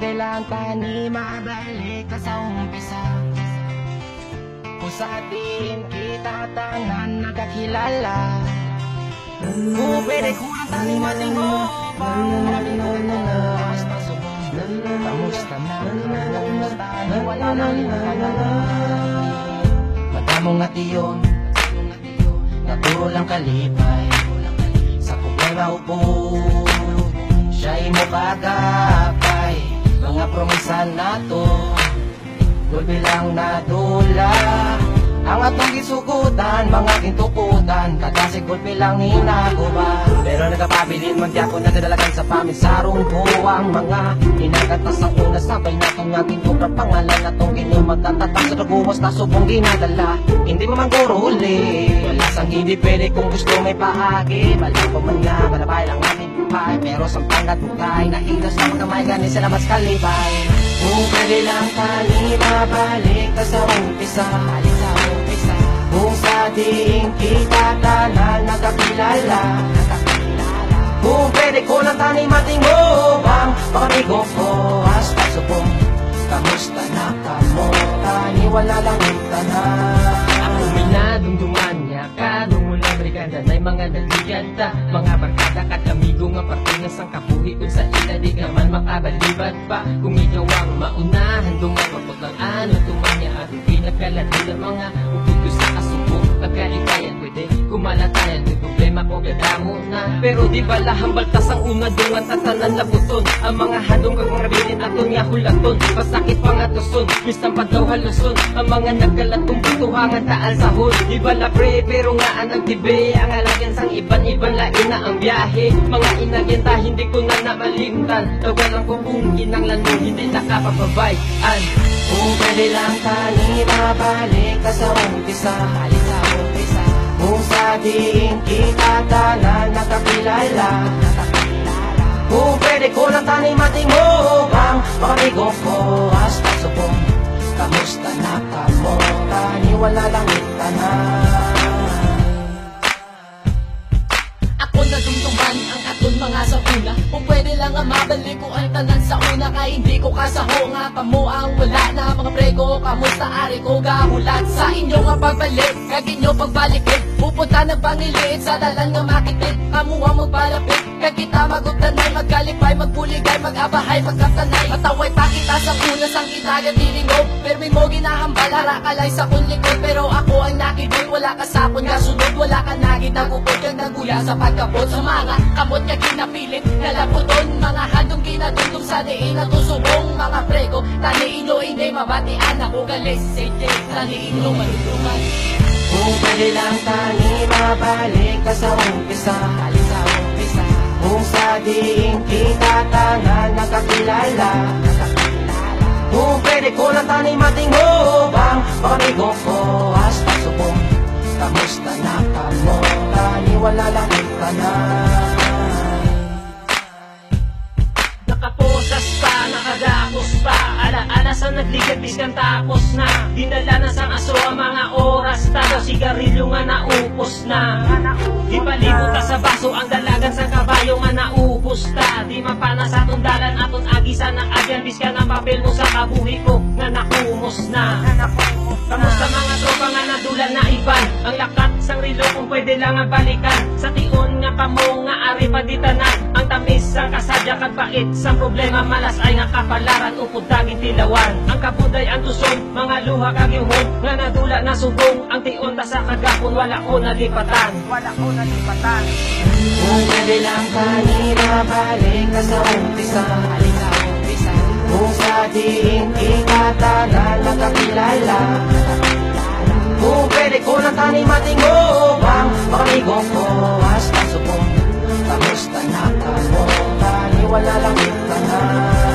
Kailangan ka ni mabalik ka sa umpisa, kung sa atin kita tanan nagkakilala. Kung pwede ko ang talimating mo, marami ko na basta subong. Kamusta na, wala na madamong nga tiyon, naturo lang kalipay. Sa problema upo, siya'y mo kagapay. Mga promesa na to, gulpi lang nadula. Ang atong gisugutan, mga kintukutan, kadasig gulpi lang hinaguba. Pero nagapabilin man di ako nadadalagan sa pamisarong buwang mga inagata sa una, sabay na itong aking tupra pangalan. Atong ginimagtatatang sa naguwas na subong ginadala. Hindi mo man guro uli, walasang hindi pwede kung gusto may paagi. Balang pa man nga, malabay lang ating buhay, pero sampang at bukay, nahilas lang kamay, ganin sila mas kalibay. Kung pwede lang kani mabalik ka sa umpisa, halik sa umpisa. Kung sa diing kita tanan nagkakilala, kung pwede ko lang tani matingobang, pakamigo ko hasta subong. Kamusta na kamo, tani wala lang itanan. Ako minadumduman niya, kadong mula briganda na'y mga naliganta, mga barkada kat amigo nga partingas ang kabuhi kung sa ila di ka man makabalibat pa. Kung ikaw ang maunahan, dungan mapaglang ano tumanya at pinagkalati ng mga uputo sa kasubong. Pagkalipayan pwede kumalatayan, may problema ko gadamo na. Pero di ba lahang baltas ang una dungan tatanan labuton. Ang mga hadong kag mga bilin aton nga hulaton, pasakit pa nga tuson, mistang padaw haluson. Ang mga nagkalatong butuhangan taal sa hol, di ba la pre, pero nga ang nagtibe. Ang alagyan sang iban-iban lain na ang biyahe. Mga inagyan ta hindi ko na namalimtan, tawalan ko kung inang lano hindi nakapababayan. Kung pwede lang kani mabalik ka sa umpisa, halik sa umpisa. Kung sa diing kita tanan nakakilala, kung pwede ko lang tani matingobang, pakamigo ko hasta subong. Kamusta na kamo, tani wala lang itanan. Ako nadumduman ang aton mga sa una, kung pwede lang nga mabalik ko ang tanan sa una. Kaya hindi ko kasaho nga kamo ang wala na. Mga prego, kamusta ari ko gahulat sa inyo nga pagbalik, kag inyo pagbalikin. Pupunta ng pangiliit sa dalan nga makitid, kamu ang magbalapit, kag kita magugtanay, magkalipay, magpuligay, magabahay, magkatanay. Mataway pa kita sa punas ang kitagan dilingo, pero may mo ginahambal, harakalay sa kunlikod. Pero ako ang nakiboy, wala ka sapon nga sunod, wala ka nagit nagupod, kag naguya sa pagkapot. Sa mga kamot kag kinapilit, nalaputon, mga handong kinatutong sa diin at usubong. Mga prego, tani inyo hindi mabatian, ako galis, sete, tani inyo malutuman. Kung pwede lang tani mabalik ka sa umpisa, halik sa umpisa. Kung sa diing kita tanan nakakilala, kung pwede ko lang tani matingobang, pakamigo ko hasta subong. Kamusta na kamo, tani wala lang itanan. Nakaposas pa, nakadakos pa, alaala sa nagligad biskan tapos na. Dinala na sa aso ang mga oras ta, daw sigarilyo nga naupos na. Ipalibot ta sa baso ang dalagan sa kabayo nga naupos ta. Di mapana sa tundalan aton agisan ang agyan biskan ang papel mo sa kabuhi ko nga nakumos na. Kamusta mga tropa nga nadulan na iban, ang lakat sang rilo kung pwede lang ang balikan. Sa tion nga kamo nga ari paditanan, ang tamis sang kasadya kag bait sang problema malas ay nga kapalaran upod daging tilawan. Ang kabuday ang tuson, mga luha kag yuhon nga nadula na subong. Ang tion ta sa kagapon wala ko nalipatan, wala ko nalipatan. Kung pwede lang kani mabalik ka sa umpisa, halik sa umpisa. Kung sa diing kita tanan nakakilala, kung pwede ko lang tani matingobang, pakamigo ko hasta subong. Kamusta na kamo, tani wala lang itanan.